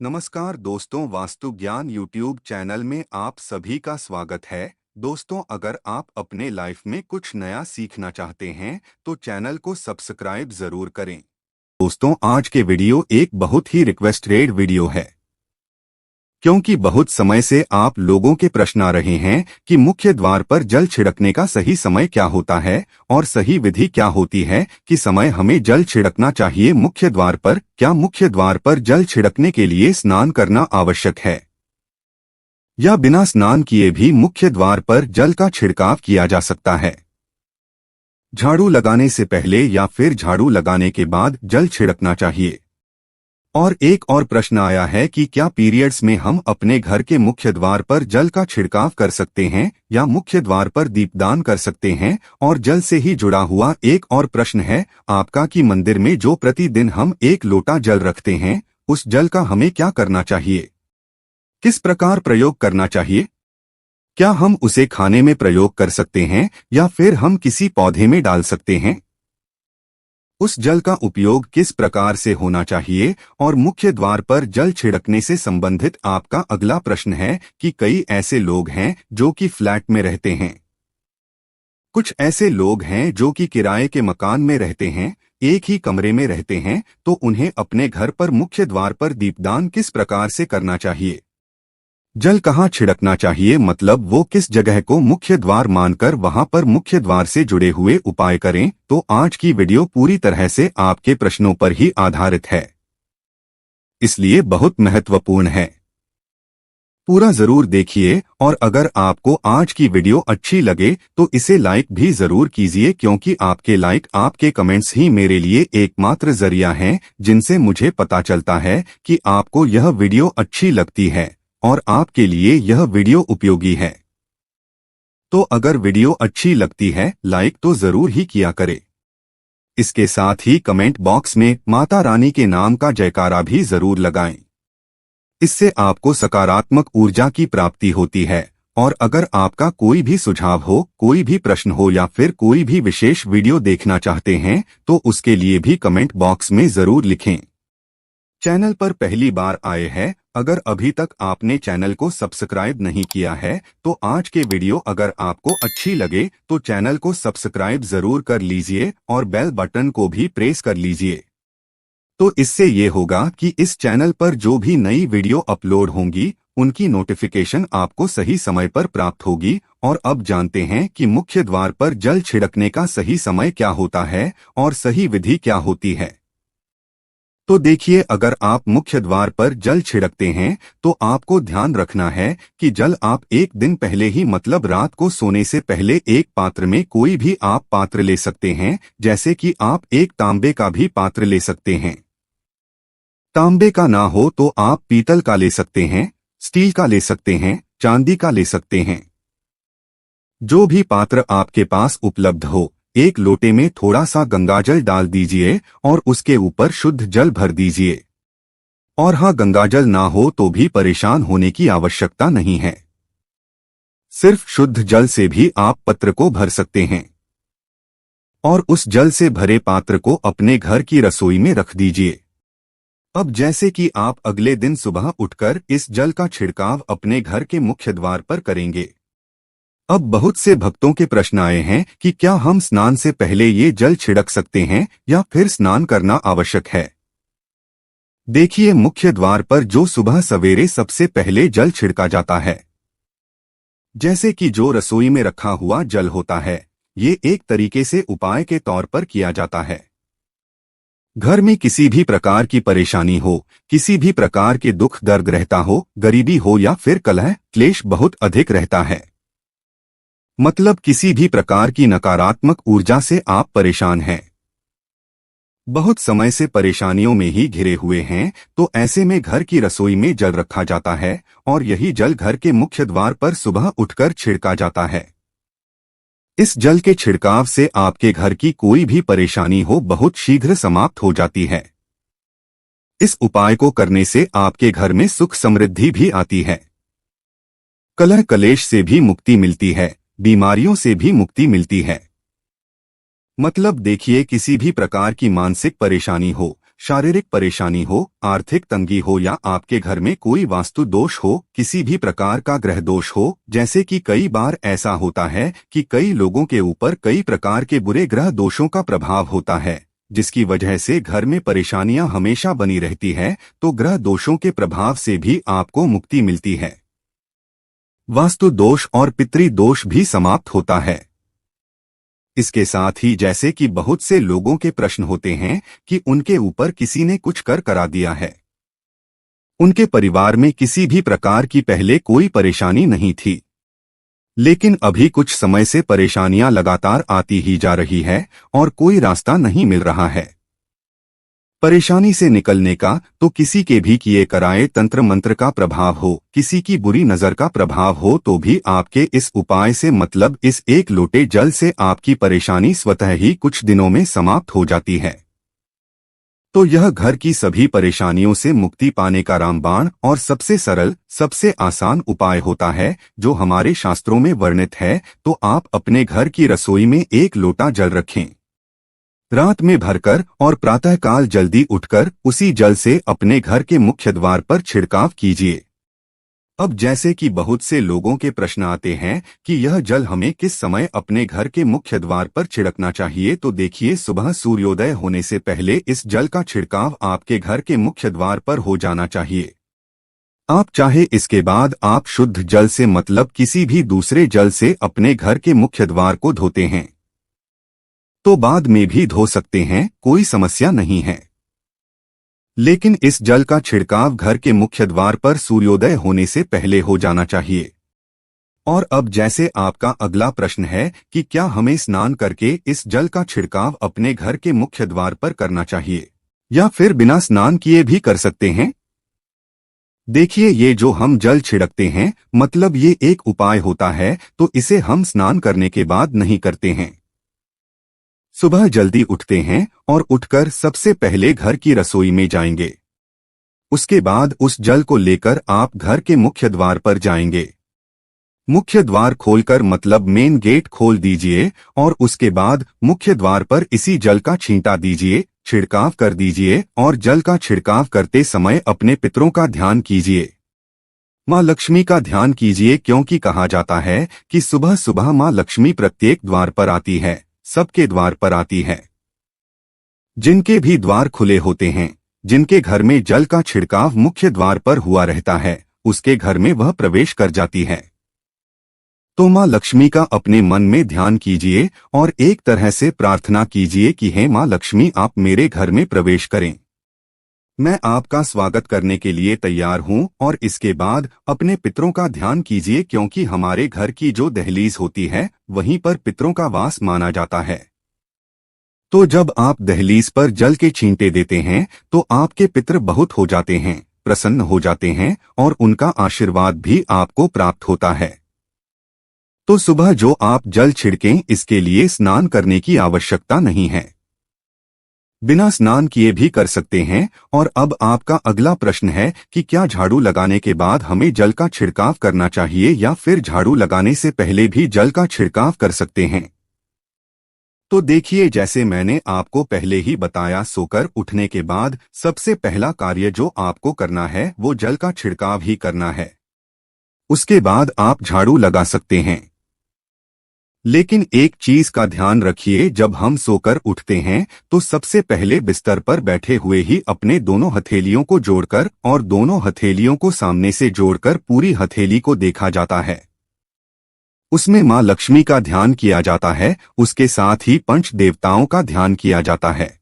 नमस्कार दोस्तों, वास्तु ज्ञान यूट्यूब चैनल में आप सभी का स्वागत है। दोस्तों, अगर आप अपने लाइफ में कुछ नया सीखना चाहते हैं तो चैनल को सब्सक्राइब जरूर करें। दोस्तों, आज के वीडियो एक बहुत ही रिक्वेस्टेड वीडियो है, क्योंकि बहुत समय से आप लोगों के प्रश्न आ रहे हैं कि मुख्य द्वार पर जल छिड़कने का सही समय क्या होता है और सही विधि क्या होती है कि समय हमें जल छिड़कना चाहिए मुख्य द्वार पर। क्या मुख्य द्वार पर जल छिड़कने के लिए स्नान करना आवश्यक है या बिना स्नान किए भी मुख्य द्वार पर जल का छिड़काव किया जा सकता है? झाड़ू लगाने से पहले या फिर झाड़ू लगाने के बाद जल छिड़कना चाहिए? और एक और प्रश्न आया है कि क्या पीरियड्स में हम अपने घर के मुख्य द्वार पर जल का छिड़काव कर सकते हैं या मुख्य द्वार पर दीपदान कर सकते हैं? और जल से ही जुड़ा हुआ एक और प्रश्न है आपका कि मंदिर में जो प्रतिदिन हम 1 लोटा जल रखते हैं, उस जल का हमें क्या करना चाहिए, किस प्रकार प्रयोग करना चाहिए? क्या हम उसे खाने में प्रयोग कर सकते हैं या फिर हम किसी पौधे में डाल सकते हैं? उस जल का उपयोग किस प्रकार से होना चाहिए? और मुख्य द्वार पर जल छिड़कने से संबंधित आपका अगला प्रश्न है कि कई ऐसे लोग हैं जो कि फ्लैट में रहते हैं, कुछ ऐसे लोग हैं जो कि किराए के मकान में रहते हैं, एक ही कमरे में रहते हैं, तो उन्हें अपने घर पर मुख्य द्वार पर दीपदान किस प्रकार से करना चाहिए? जल कहाँ छिड़कना चाहिए, मतलब वो किस जगह को मुख्य द्वार मानकर वहां पर मुख्य द्वार से जुड़े हुए उपाय करें? तो आज की वीडियो पूरी तरह से आपके प्रश्नों पर ही आधारित है, इसलिए बहुत महत्वपूर्ण है। पूरा जरूर देखिए और अगर आपको आज की वीडियो अच्छी लगे तो इसे लाइक भी जरूर कीजिए, क्योंकि आपके लाइक, आपके कमेंट्स ही मेरे लिए एकमात्र जरिया हैं जिनसे मुझे पता चलता है कि आपको यह वीडियो अच्छी लगती है और आपके लिए यह वीडियो उपयोगी है। तो अगर वीडियो अच्छी लगती है लाइक तो जरूर ही किया करे। इसके साथ ही कमेंट बॉक्स में माता रानी के नाम का जयकारा भी जरूर लगाएं। इससे आपको सकारात्मक ऊर्जा की प्राप्ति होती है। और अगर आपका कोई भी सुझाव हो, कोई भी प्रश्न हो या फिर कोई भी विशेष वीडियो देखना चाहते हैं तो उसके लिए भी कमेंट बॉक्स में जरूर लिखें। चैनल पर पहली बार आए हैं, अगर अभी तक आपने चैनल को सब्सक्राइब नहीं किया है तो आज के वीडियो अगर आपको अच्छी लगे तो चैनल को सब्सक्राइब जरूर कर लीजिए और बेल बटन को भी प्रेस कर लीजिए। तो इससे ये होगा कि इस चैनल पर जो भी नई वीडियो अपलोड होंगी उनकी नोटिफिकेशन आपको सही समय पर प्राप्त होगी। और अब जानते हैं कि मुख्य द्वार पर जल छिड़कने का सही समय क्या होता है और सही विधि क्या होती है। तो देखिए, अगर आप मुख्य द्वार पर जल छिड़कते हैं तो आपको ध्यान रखना है कि जल आप एक दिन पहले ही, मतलब रात को सोने से पहले, एक पात्र में, कोई भी आप पात्र ले सकते हैं, जैसे कि आप एक तांबे का भी पात्र ले सकते हैं। तांबे का ना हो तो आप पीतल का ले सकते हैं, स्टील का ले सकते हैं, चांदी का ले सकते हैं। जो भी पात्र आपके पास उपलब्ध हो, एक लोटे में थोड़ा सा गंगाजल डाल दीजिए और उसके ऊपर शुद्ध जल भर दीजिए। और हाँ, गंगाजल ना हो तो भी परेशान होने की आवश्यकता नहीं है, सिर्फ शुद्ध जल से भी आप पत्र को भर सकते हैं। और उस जल से भरे पात्र को अपने घर की रसोई में रख दीजिए। अब जैसे कि आप अगले दिन सुबह उठकर इस जल का छिड़काव अपने घर के मुख्य द्वार पर करेंगे। अब बहुत से भक्तों के प्रश्न आए हैं कि क्या हम स्नान से पहले ये जल छिड़क सकते हैं या फिर स्नान करना आवश्यक है? देखिए, मुख्य द्वार पर जो सुबह सवेरे सबसे पहले जल छिड़का जाता है, जैसे कि जो रसोई में रखा हुआ जल होता है, ये एक तरीके से उपाय के तौर पर किया जाता है। घर में किसी भी प्रकार की परेशानी हो, किसी भी प्रकार के दुख दर्द रहता हो, गरीबी हो या फिर कलह क्लेश बहुत अधिक रहता है, मतलब किसी भी प्रकार की नकारात्मक ऊर्जा से आप परेशान हैं, बहुत समय से परेशानियों में ही घिरे हुए हैं, तो ऐसे में घर की रसोई में जल रखा जाता है और यही जल घर के मुख्य द्वार पर सुबह उठकर छिड़का जाता है। इस जल के छिड़काव से आपके घर की कोई भी परेशानी हो बहुत शीघ्र समाप्त हो जाती है। इस उपाय को करने से आपके घर में सुख समृद्धि भी आती है, कलह कलेश से भी मुक्ति मिलती है, बीमारियों से भी मुक्ति मिलती है। मतलब देखिए, किसी भी प्रकार की मानसिक परेशानी हो, शारीरिक परेशानी हो, आर्थिक तंगी हो या आपके घर में कोई वास्तु दोष हो, किसी भी प्रकार का ग्रह दोष हो, जैसे कि कई बार ऐसा होता है कि कई लोगों के ऊपर कई प्रकार के बुरे ग्रह दोषों का प्रभाव होता है, जिसकी वजह से घर में परेशानियां हमेशा बनी रहती है, तो ग्रह दोषों के प्रभाव से भी आपको मुक्ति मिलती है। वास्तु दोष और पितृ दोष भी समाप्त होता है। इसके साथ ही जैसे कि बहुत से लोगों के प्रश्न होते हैं कि उनके ऊपर किसी ने कुछ कर करा दिया है, उनके परिवार में किसी भी प्रकार की पहले कोई परेशानी नहीं थी, लेकिन अभी कुछ समय से परेशानियां लगातार आती ही जा रही है और कोई रास्ता नहीं मिल रहा है। परेशानी से निकलने का तो किसी के भी किए कराए तंत्र मंत्र का प्रभाव हो, किसी की बुरी नजर का प्रभाव हो, तो भी आपके इस उपाय से मतलब इस एक लोटे जल से आपकी परेशानी स्वतः ही कुछ दिनों में समाप्त हो जाती है। तो यह घर की सभी परेशानियों से मुक्ति पाने का रामबाण और सबसे सरल, सबसे आसान उपाय होता है, जो हमारे शास्त्रों में वर्णित है। तो आप अपने घर की रसोई में एक लोटा जल रखें, रात में भरकर और प्रातःकाल जल्दी उठकर उसी जल से अपने घर के मुख्य द्वार पर छिड़काव कीजिए। अब जैसे कि बहुत से लोगों के प्रश्न आते हैं कि यह जल हमें किस समय अपने घर के मुख्य द्वार पर छिड़कना चाहिए, तो देखिए, सुबह सूर्योदय होने से पहले इस जल का छिड़काव आपके घर के मुख्य द्वार पर हो जाना चाहिए। आप चाहे इसके बाद आप शुद्ध जल से मतलब किसी भी दूसरे जल से अपने घर के मुख्य द्वार को धोते हैं तो बाद में भी धो सकते हैं, कोई समस्या नहीं है। लेकिन इस जल का छिड़काव घर के मुख्य द्वार पर सूर्योदय होने से पहले हो जाना चाहिए। और अब जैसे आपका अगला प्रश्न है कि क्या हमें स्नान करके इस जल का छिड़काव अपने घर के मुख्य द्वार पर करना चाहिए या फिर बिना स्नान किए भी कर सकते हैं? देखिए, ये जो हम जल छिड़कते हैं मतलब ये एक उपाय होता है, तो इसे हम स्नान करने के बाद नहीं करते हैं। सुबह जल्दी उठते हैं और उठकर सबसे पहले घर की रसोई में जाएंगे। उसके बाद उस जल को लेकर आप घर के मुख्य द्वार पर जाएंगे। मुख्य द्वार खोलकर मतलब मेन गेट खोल दीजिए और उसके बाद मुख्य द्वार पर इसी जल का छींटा दीजिए, छिड़काव कर दीजिए और जल का छिड़काव करते समय अपने पितरों का ध्यान कीजिए। माँ लक्ष्मी का ध्यान कीजिए, क्योंकि कहा जाता है कि सुबह सुबह माँ लक्ष्मी प्रत्येक द्वार पर आती है, सबके द्वार पर आती है। जिनके भी द्वार खुले होते हैं, जिनके घर में जल का छिड़काव मुख्य द्वार पर हुआ रहता है, उसके घर में वह प्रवेश कर जाती है। तो माँ लक्ष्मी का अपने मन में ध्यान कीजिए और एक तरह से प्रार्थना कीजिए कि हे माँ लक्ष्मी, आप मेरे घर में प्रवेश करें, मैं आपका स्वागत करने के लिए तैयार हूं। और इसके बाद अपने पितरों का ध्यान कीजिए, क्योंकि हमारे घर की जो दहलीज होती है वहीं पर पितरों का वास माना जाता है। तो जब आप दहलीज पर जल के छींटे देते हैं तो आपके पितर बहुत हो जाते हैं, प्रसन्न हो जाते हैं और उनका आशीर्वाद भी आपको प्राप्त होता है। तो सुबह जो आप जल छिड़कें, इसके लिए स्नान करने की आवश्यकता नहीं है, बिना स्नान किए भी कर सकते हैं। और अब आपका अगला प्रश्न है कि क्या झाड़ू लगाने के बाद हमें जल का छिड़काव करना चाहिए या फिर झाड़ू लगाने से पहले भी जल का छिड़काव कर सकते हैं? तो देखिए, जैसे मैंने आपको पहले ही बताया, सोकर उठने के बाद सबसे पहला कार्य जो आपको करना है वो जल का छिड़काव ही करना है। उसके बाद आप झाड़ू लगा सकते हैं। लेकिन एक चीज का ध्यान रखिए, जब हम सोकर उठते हैं तो सबसे पहले बिस्तर पर बैठे हुए ही अपने दोनों हथेलियों को जोड़कर और दोनों हथेलियों को सामने से जोड़कर पूरी हथेली को देखा जाता है। उसमें माँ लक्ष्मी का ध्यान किया जाता है, उसके साथ ही पंच देवताओं का ध्यान किया जाता है।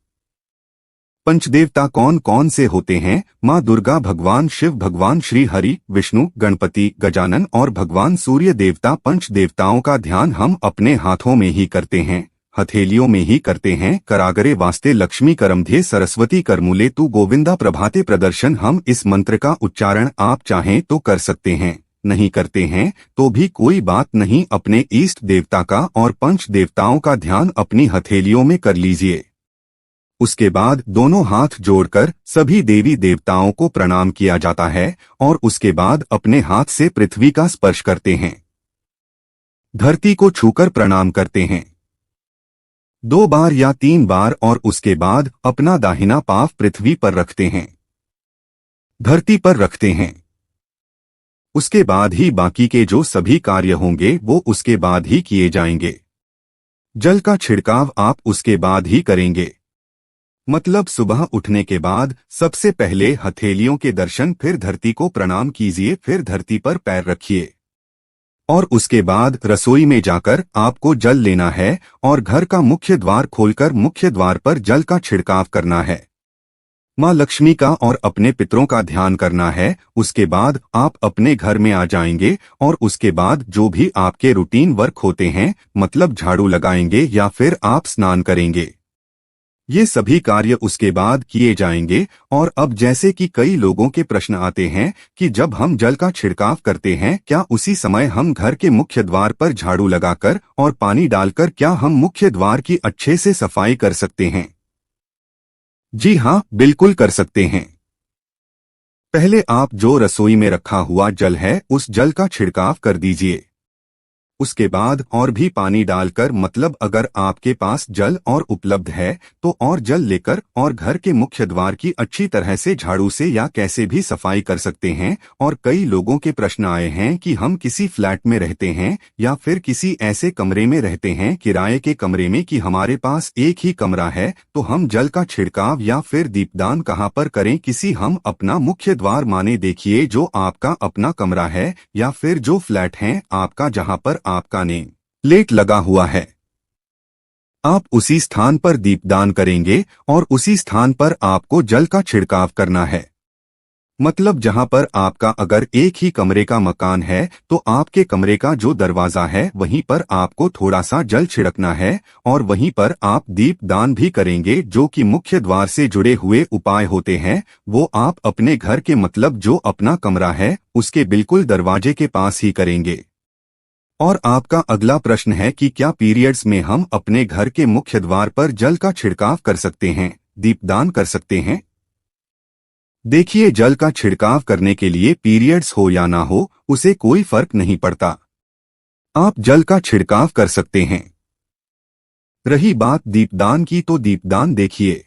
पंचदेवता कौन कौन से होते हैं? माँ दुर्गा, भगवान शिव, भगवान श्री हरि, विष्णु, गणपति, गजानन और भगवान सूर्य देवता। पंच देवताओं का ध्यान हम अपने हाथों में ही करते हैं, हथेलियों में ही करते हैं। करागरे वास्ते लक्ष्मी करमधे सरस्वती करमूले तू गोविंदा प्रभाते प्रदर्शन। हम इस मंत्र का उच्चारण आप चाहें तो कर सकते हैं, नहीं करते हैं तो भी कोई बात नहीं। अपने इष्ट देवता का और पंच देवताओं का ध्यान अपनी हथेलियों में कर लीजिए। उसके बाद दोनों हाथ जोड़कर सभी देवी देवताओं को प्रणाम किया जाता है और उसके बाद अपने हाथ से पृथ्वी का स्पर्श करते हैं, धरती को छूकर प्रणाम करते हैं। 2 बार या 3 बार और उसके बाद अपना दाहिना पांव पृथ्वी पर रखते हैं, धरती पर रखते हैं। उसके बाद ही बाकी के जो सभी कार्य होंगे वो उसके बाद ही किए जाएंगे। जल का छिड़काव आप उसके बाद ही करेंगे। मतलब सुबह उठने के बाद सबसे पहले हथेलियों के दर्शन, फिर धरती को प्रणाम कीजिए, फिर धरती पर पैर रखिए और उसके बाद रसोई में जाकर आपको जल लेना है और घर का मुख्य द्वार खोलकर मुख्य द्वार पर जल का छिड़काव करना है। माँ लक्ष्मी का और अपने पितरों का ध्यान करना है। उसके बाद आप अपने घर में आ जाएंगे और उसके बाद जो भी आपके रूटीन वर्क होते हैं, मतलब झाड़ू लगाएंगे या फिर आप स्नान करेंगे, ये सभी कार्य उसके बाद किए जाएंगे। और अब जैसे कि कई लोगों के प्रश्न आते हैं कि जब हम जल का छिड़काव करते हैं क्या उसी समय हम घर के मुख्य द्वार पर झाड़ू लगाकर और पानी डालकर क्या हम मुख्य द्वार की अच्छे से सफाई कर सकते हैं? जी हाँ, बिल्कुल कर सकते हैं। पहले आप जो रसोई में रखा हुआ जल है उस जल का छिड़काव कर दीजिए। उसके बाद और भी पानी डालकर, मतलब अगर आपके पास जल और उपलब्ध है तो और जल लेकर और घर के मुख्य द्वार की अच्छी तरह से झाड़ू से या कैसे भी सफाई कर सकते हैं। और कई लोगों के प्रश्न आए हैं कि हम किसी फ्लैट में रहते हैं या फिर किसी ऐसे कमरे में रहते हैं किराए के कमरे में कि हमारे पास एक ही कमरा है, तो हम जल का छिड़काव या फिर दीपदान कहाँ पर करें? किसी हम अपना मुख्य द्वार माने देखिए जो आपका अपना कमरा है या फिर जो फ्लैट है आपका जहाँ पर आपका नेम प्लेट लगा हुआ है, आप उसी स्थान पर दीपदान करेंगे और उसी स्थान पर आपको जल का छिड़काव करना है। मतलब जहां पर आपका अगर एक ही कमरे का मकान है तो आपके कमरे का जो दरवाजा है वहीं पर आपको थोड़ा सा जल छिड़कना है और वहीं पर आप दीपदान भी करेंगे। जो कि मुख्य द्वार से जुड़े हुए उपाय होते हैं वो आप अपने घर के, मतलब जो अपना कमरा है उसके बिल्कुल दरवाजे के पास ही करेंगे। और आपका अगला प्रश्न है कि क्या पीरियड्स में हम अपने घर के मुख्य द्वार पर जल का छिड़काव कर सकते हैं, दीपदान कर सकते हैं? देखिए, जल का छिड़काव करने के लिए पीरियड्स हो या ना हो उसे कोई फर्क नहीं पड़ता, आप जल का छिड़काव कर सकते हैं। रही बात दीपदान की, तो दीपदान देखिए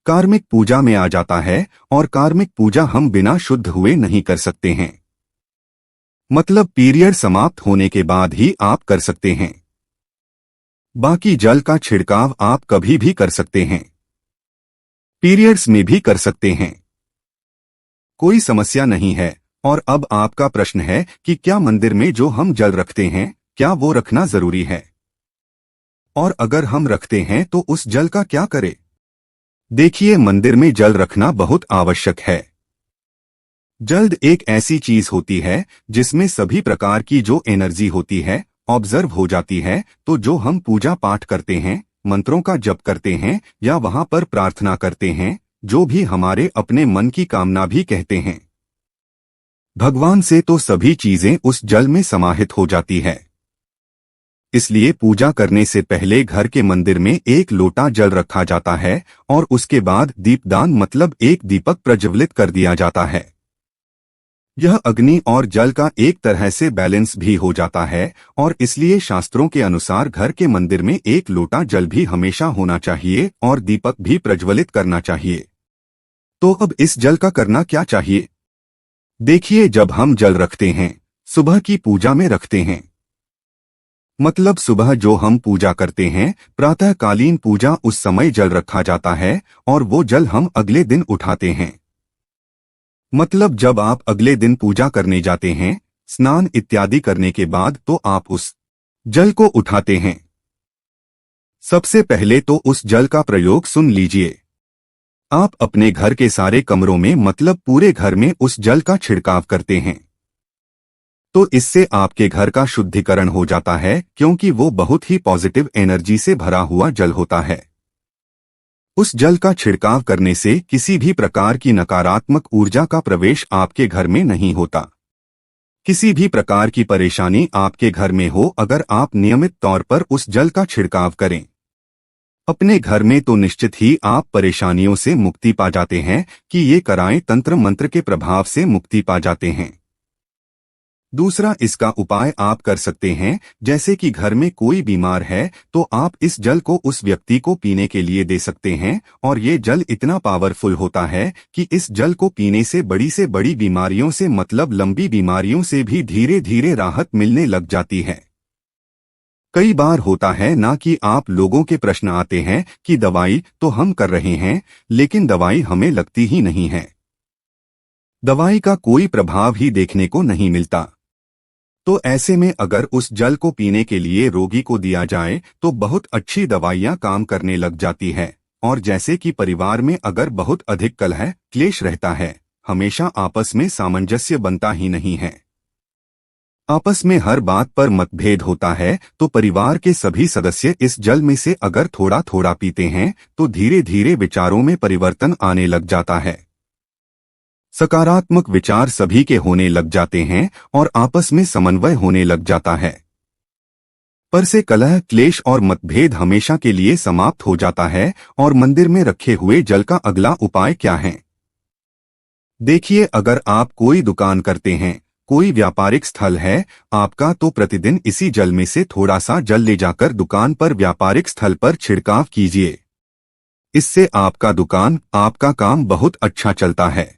कार्मिक पूजा में आ जाता है और कार्मिक पूजा हम बिना शुद्ध हुए नहीं कर सकते हैं। मतलब पीरियड समाप्त होने के बाद ही आप कर सकते हैं। बाकी जल का छिड़काव आप कभी भी कर सकते हैं, पीरियड्स में भी कर सकते हैं, कोई समस्या नहीं है। और अब आपका प्रश्न है कि क्या मंदिर में जो हम जल रखते हैं क्या वो रखना जरूरी है, और अगर हम रखते हैं तो उस जल का क्या करें? देखिए, मंदिर में जल रखना बहुत आवश्यक है। जल एक ऐसी चीज होती है जिसमें सभी प्रकार की जो एनर्जी होती है ऑब्जर्व हो जाती है। तो जो हम पूजा पाठ करते हैं, मंत्रों का जप करते हैं या वहां पर प्रार्थना करते हैं, जो भी हमारे अपने मन की कामना भी कहते हैं भगवान से, तो सभी चीजें उस जल में समाहित हो जाती है। इसलिए पूजा करने से पहले घर के मंदिर में एक लोटा जल रखा जाता है और उसके बाद दीपदान, मतलब एक दीपक प्रज्वलित कर दिया जाता है। यह अग्नि और जल का एक तरह से बैलेंस भी हो जाता है और इसलिए शास्त्रों के अनुसार घर के मंदिर में एक लोटा जल भी हमेशा होना चाहिए और दीपक भी प्रज्वलित करना चाहिए। तो अब इस जल का करना क्या चाहिए? देखिए, जब हम जल रखते हैं सुबह की पूजा में रखते हैं, मतलब सुबह जो हम पूजा करते हैं प्रातःकालीन पूजा, उस समय जल रखा जाता है और वो जल हम अगले दिन उठाते हैं। मतलब जब आप अगले दिन पूजा करने जाते हैं स्नान इत्यादि करने के बाद, तो आप उस जल को उठाते हैं। सबसे पहले तो उस जल का प्रयोग सुन लीजिए। आप अपने घर के सारे कमरों में, मतलब पूरे घर में उस जल का छिड़काव करते हैं, तो इससे आपके घर का शुद्धिकरण हो जाता है क्योंकि वो बहुत ही पॉजिटिव एनर्जी से भरा हुआ जल होता है। उस जल का छिड़काव करने से किसी भी प्रकार की नकारात्मक ऊर्जा का प्रवेश आपके घर में नहीं होता। किसी भी प्रकार की परेशानी आपके घर में हो, अगर आप नियमित तौर पर उस जल का छिड़काव करें अपने घर में, तो निश्चित ही आप परेशानियों से मुक्ति पा जाते हैं कि ये कराएं तंत्र मंत्र के प्रभाव से मुक्ति पा जाते हैं। दूसरा इसका उपाय आप कर सकते हैं, जैसे कि घर में कोई बीमार है तो आप इस जल को उस व्यक्ति को पीने के लिए दे सकते हैं, और ये जल इतना पावरफुल होता है कि इस जल को पीने से बड़ी बीमारियों से मतलब लंबी बीमारियों से भी धीरे धीरे राहत मिलने लग जाती है। कई बार होता है ना कि आप लोगों के प्रश्न आते हैं कि दवाई तो हम कर रहे हैं, लेकिन दवाई हमें लगती ही नहीं है, दवाई का कोई प्रभाव ही देखने को नहीं मिलता। तो ऐसे में अगर उस जल को पीने के लिए रोगी को दिया जाए तो बहुत अच्छी दवाइयां काम करने लग जाती है। और जैसे कि परिवार में अगर बहुत अधिक कलह क्लेश रहता है, हमेशा आपस में सामंजस्य बनता ही नहीं है, आपस में हर बात पर मतभेद होता है, तो परिवार के सभी सदस्य इस जल में से अगर थोड़ा थोड़ा पीते हैं तो धीरे धीरे विचारों में परिवर्तन आने लग जाता है, सकारात्मक विचार सभी के होने लग जाते हैं और आपस में समन्वय होने लग जाता है। पर से कलह क्लेश और मतभेद हमेशा के लिए समाप्त हो जाता है। और मंदिर में रखे हुए जल का अगला उपाय क्या है? देखिए, अगर आप कोई दुकान करते हैं, कोई व्यापारिक स्थल है आपका, तो प्रतिदिन इसी जल में से थोड़ा सा जल ले जाकर दुकान पर व्यापारिक स्थल पर छिड़काव कीजिए। इससे आपका काम बहुत अच्छा चलता है।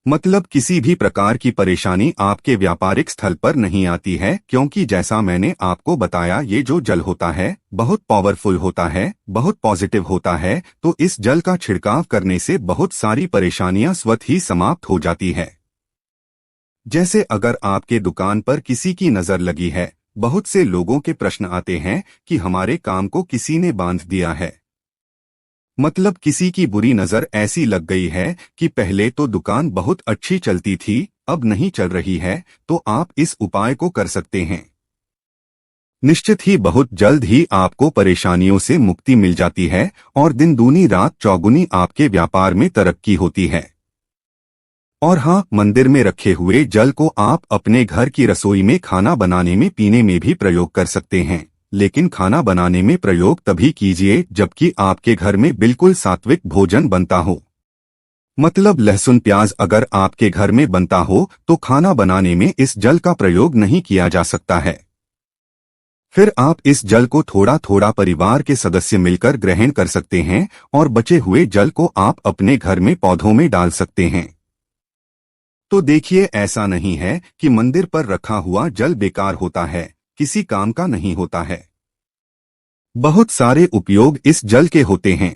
मतलब किसी भी प्रकार की परेशानी आपके व्यापारिक स्थल पर नहीं आती है, क्योंकि जैसा मैंने आपको बताया ये जो जल होता है बहुत पावरफुल होता है, बहुत पॉजिटिव होता है। तो इस जल का छिड़काव करने से बहुत सारी परेशानियां स्वतः ही समाप्त हो जाती है। जैसे अगर आपके दुकान पर किसी की नजर लगी है, बहुत से लोगों के प्रश्न आते हैं कि हमारे काम को किसी ने बांध दिया है, मतलब किसी की बुरी नजर ऐसी लग गई है कि पहले तो दुकान बहुत अच्छी चलती थी, अब नहीं चल रही है, तो आप इस उपाय को कर सकते हैं। निश्चित ही बहुत जल्द ही आपको परेशानियों से मुक्ति मिल जाती है और दिन दूनी रात चौगुनी आपके व्यापार में तरक्की होती है। और हाँ, मंदिर में रखे हुए जल को आप अपने घर की रसोई में खाना बनाने में पीने में भी प्रयोग कर सकते हैं, लेकिन खाना बनाने में प्रयोग तभी कीजिए जबकि आपके घर में बिल्कुल सात्विक भोजन बनता हो। मतलब लहसुन प्याज अगर आपके घर में बनता हो तो खाना बनाने में इस जल का प्रयोग नहीं किया जा सकता है। फिर आप इस जल को थोड़ा थोड़ा परिवार के सदस्य मिलकर ग्रहण कर सकते हैं और बचे हुए जल को आप अपने घर में पौधों में डाल सकते हैं। तो देखिए, ऐसा नहीं है कि मंदिर पर रखा हुआ जल बेकार होता है, किसी काम का नहीं होता है। बहुत सारे उपयोग इस जल के होते हैं।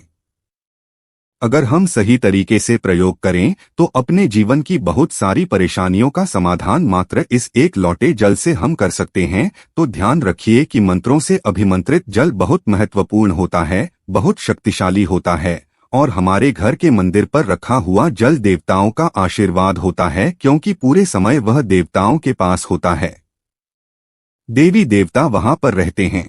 अगर हम सही तरीके से प्रयोग करें तो अपने जीवन की बहुत सारी परेशानियों का समाधान मात्र इस एक लौटे जल से हम कर सकते हैं। तो ध्यान रखिए कि मंत्रों से अभिमंत्रित जल बहुत महत्वपूर्ण होता है, बहुत शक्तिशाली होता है, और हमारे घर के मंदिर पर रखा हुआ जल देवताओं का आशीर्वाद होता है, क्योंकि पूरे समय वह देवताओं के पास होता है, देवी देवता वहां पर रहते हैं।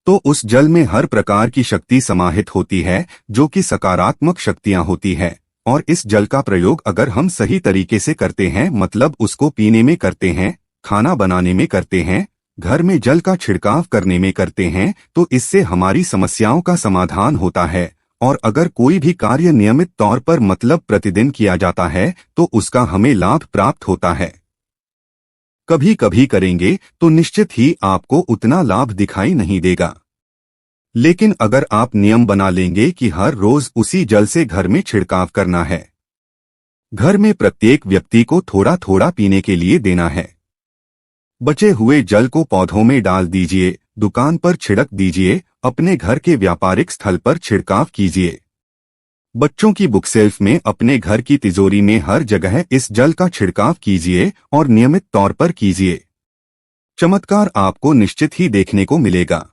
तो उस जल में हर प्रकार की शक्ति समाहित होती है, जो कि सकारात्मक शक्तियां होती है। और इस जल का प्रयोग अगर हम सही तरीके से करते हैं, मतलब उसको पीने में करते हैं, खाना बनाने में करते हैं, घर में जल का छिड़काव करने में करते हैं, तो इससे हमारी समस्याओं का समाधान होता है। और अगर कोई भी कार्य नियमित तौर पर मतलब प्रतिदिन किया जाता है तो उसका हमें लाभ प्राप्त होता है। कभी कभी करेंगे तो निश्चित ही आपको उतना लाभ दिखाई नहीं देगा, लेकिन अगर आप नियम बना लेंगे कि हर रोज उसी जल से घर में छिड़काव करना है, घर में प्रत्येक व्यक्ति को थोड़ा थोड़ा पीने के लिए देना है, बचे हुए जल को पौधों में डाल दीजिए, दुकान पर छिड़क दीजिए, अपने घर के व्यापारिक स्थल पर छिड़काव कीजिए, बच्चों की बुक शेल्फ में, अपने घर की तिजोरी में, हर जगह इस जल का छिड़काव कीजिए और नियमित तौर पर कीजिए। चमत्कार आपको निश्चित ही देखने को मिलेगा।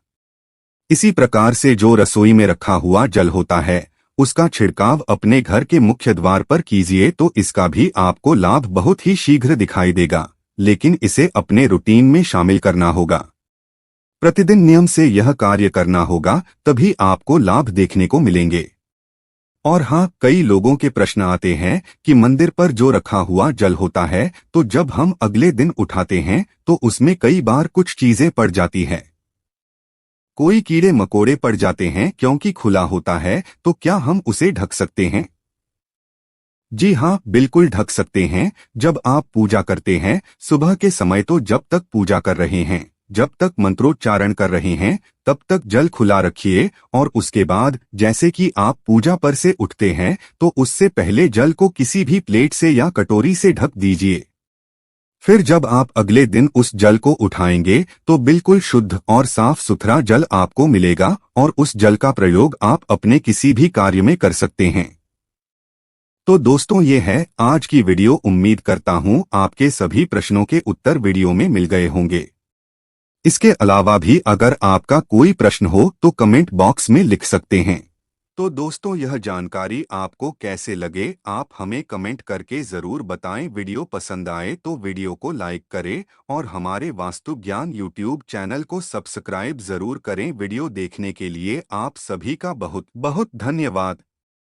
इसी प्रकार से जो रसोई में रखा हुआ जल होता है उसका छिड़काव अपने घर के मुख्य द्वार पर कीजिए, तो इसका भी आपको लाभ बहुत ही शीघ्र दिखाई देगा, लेकिन इसे अपने रूटीन में शामिल करना होगा। प्रतिदिन नियम से यह कार्य करना होगा, तभी आपको लाभ देखने को मिलेंगे। और हाँ, कई लोगों के प्रश्न आते हैं कि मंदिर पर जो रखा हुआ जल होता है तो जब हम अगले दिन उठाते हैं तो उसमें कई बार कुछ चीजें पड़ जाती हैं, कोई कीड़े मकोड़े पड़ जाते हैं, क्योंकि खुला होता है, तो क्या हम उसे ढक सकते हैं? जी हाँ, बिल्कुल ढक सकते हैं। जब आप पूजा करते हैं सुबह के समय, तो जब तक पूजा कर रहे हैं, जब तक मंत्रोच्चारण कर रहे हैं, तब तक जल खुला रखिए। और उसके बाद जैसे कि आप पूजा पर से उठते हैं तो उससे पहले जल को किसी भी प्लेट से या कटोरी से ढक दीजिए। फिर जब आप अगले दिन उस जल को उठाएंगे तो बिल्कुल शुद्ध और साफ सुथरा जल आपको मिलेगा और उस जल का प्रयोग आप अपने किसी भी कार्य में कर सकते हैं। तो दोस्तों, ये है आज की वीडियो। उम्मीद करता हूँ आपके सभी प्रश्नों के उत्तर वीडियो में मिल गए होंगे। इसके अलावा भी अगर आपका कोई प्रश्न हो तो कमेंट बॉक्स में लिख सकते हैं। तो दोस्तों, यह जानकारी आपको कैसे लगे आप हमें कमेंट करके ज़रूर बताएं। वीडियो पसंद आए तो वीडियो को लाइक करें और हमारे वास्तु ज्ञान यूट्यूब चैनल को सब्सक्राइब ज़रूर करें। वीडियो देखने के लिए आप सभी का बहुत बहुत धन्यवाद।